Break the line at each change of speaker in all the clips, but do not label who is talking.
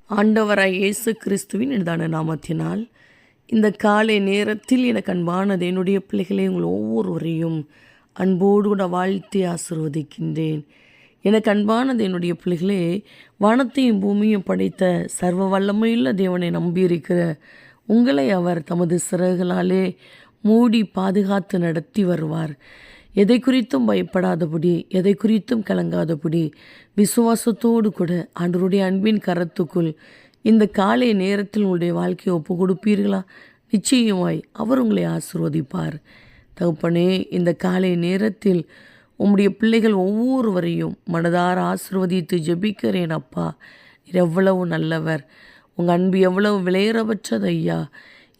ஆண்டவராய் இயேசு கிறிஸ்துவின் இனிதான நாமத்தினால் இந்த காலை நேரத்தில் எனக்கு அன்பானது என்னுடைய பிள்ளைகளை உங்கள் ஒவ்வொருவரையும் அன்போடு கூட வாழ்த்தி ஆசீர்வதிக்கின்றேன். எனக்கு அன்பானது என்னுடைய பிள்ளைகளே, வானத்தையும் பூமியும் படைத்த சர்வ வல்லமையுள்ள தேவனை நம்பியிருக்கிற உங்களை அவர் தமது சிறகுகளாலே மூடி பாதுகாத்து நடத்தி வருவார். எதை குறித்தும் பயப்படாதபடி, எதை குறித்தும் கலங்காதபடி விசுவாசத்தோடு கூட ஆண்டவருடைய அன்பின் கரத்துக்குள் இந்த காலை நேரத்தில் உங்களுடைய வாழ்க்கையை ஒப்பு கொடுப்பீர்களா? நிச்சயமாய் அவர் உங்களை ஆசீர்வதிப்பார். தகப்பனே, இந்த காலை நேரத்தில் உம்முடைய பிள்ளைகள் ஒவ்வொருவரையும் மனதார ஆசீர்வதித்து ஜெபிக்கிறேன். அப்பா, நீர் எவ்வளவு நல்லவர், உங்கள் அன்பு எவ்வளவு விலையேறப்பட்டது ஐயா.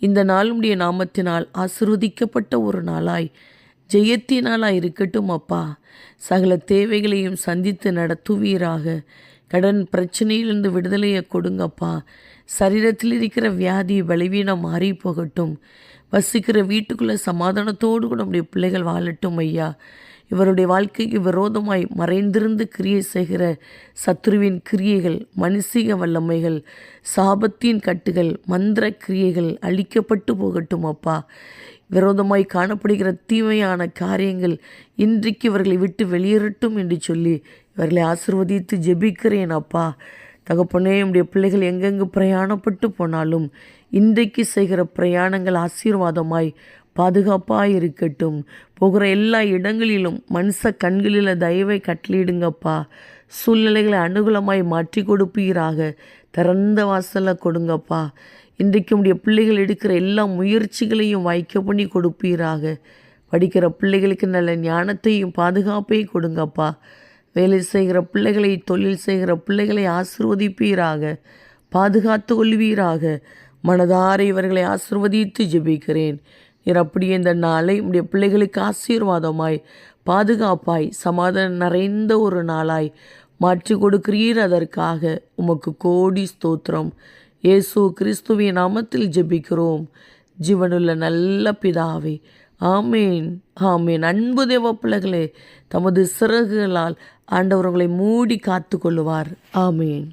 இந்த நாள் உடைய நாமத்தினால் ஆசீர்வதிக்கப்பட்ட ஒரு நாளாய் ஜெயத்தினாலாக இருக்கட்டும் அப்பா. சகல தேவைகளையும் சந்தித்து நடத்துவீராக. கடன் பிரச்சனையிலிருந்து விடுதலையை கொடுங்கப்பா. சரீரத்தில் இருக்கிற வியாதி பலவீனம் மாறி போகட்டும். வசிக்கிற வீட்டுக்குள்ளே சமாதானத்தோடு கூட நம்முடைய பிள்ளைகள் வாழட்டும் ஐயா. இவருடைய வாழ்க்கைக்கு விரோதமாய் மறைந்திருந்து கிரியை செய்கிற சத்துருவின் கிரியைகள், மனுஷிக வல்லமைகள், சாபத்தின் கட்டுகள், மந்திர கிரியைகள் அழிக்கப்பட்டு போகட்டும் அப்பா. விரோதமாய் காணப்படுகிற தீமையான காரியங்கள் இன்றைக்கு இவர்களை விட்டு வெளியேறட்டும் என்று சொல்லி இவர்களை ஆசீர்வதித்து ஜெபிக்கிறேன் அப்பா. தகப்பனே, நம்முடைய பிள்ளைகள் எங்கெங்கு பிரயாணப்பட்டு போனாலும் இன்றைக்கு செய்கிற பிரயாணங்கள் ஆசீர்வாதமாய் பாதுகாப்பாக இருக்கட்டும். போகிற எல்லா இடங்களிலும் மனுஷ கண்களில் தயவை கட்டளிடுங்கப்பா. சூழ்நிலைகளை அனுகூலமாய் மாற்றி கொடுப்பீராக. திறந்த வாசலை கொடுங்கப்பா. இன்றைக்கு உடைய பிள்ளைகள் எடுக்கிற எல்லா முயற்சிகளையும் வாய்க்க பண்ணி கொடுப்பீராக. படிக்கிற பிள்ளைகளுக்கு நல்ல ஞானத்தையும் பாதுகாப்பையும் கொடுங்கப்பா. வேலை செய்கிற பிள்ளைகளை, தொழில் செய்கிற பிள்ளைகளை ஆசீர்வதிப்பீராக. பாதுகாத்து கொள்வீராக. மனதார இவர்களை ஆசீர்வதித்து ஜெபிக்கிறேன். நீர் அப்படியே இந்த நாளை உடைய பிள்ளைகளுக்கு ஆசீர்வாதமாய், பாதுகாப்பாய், சமாதானம் நிறைந்த ஒரு நாளாய் மாற்றி கொடுக்கிறீர். அதற்காக உமக்கு கோடி ஸ்தோத்திரம். இயேசு கிறிஸ்துவின் நாமத்தில் ஜெபிக்கிறோம் ஜீவனுள்ள நல்ல பிதாவே. ஆமேன், ஆமேன். அன்பு தேவ பிள்ளைகளே, தமது சிறகுகளால் ஆண்டவர்களை மூடி காத்து கொள்ளுவார். ஆமேன்.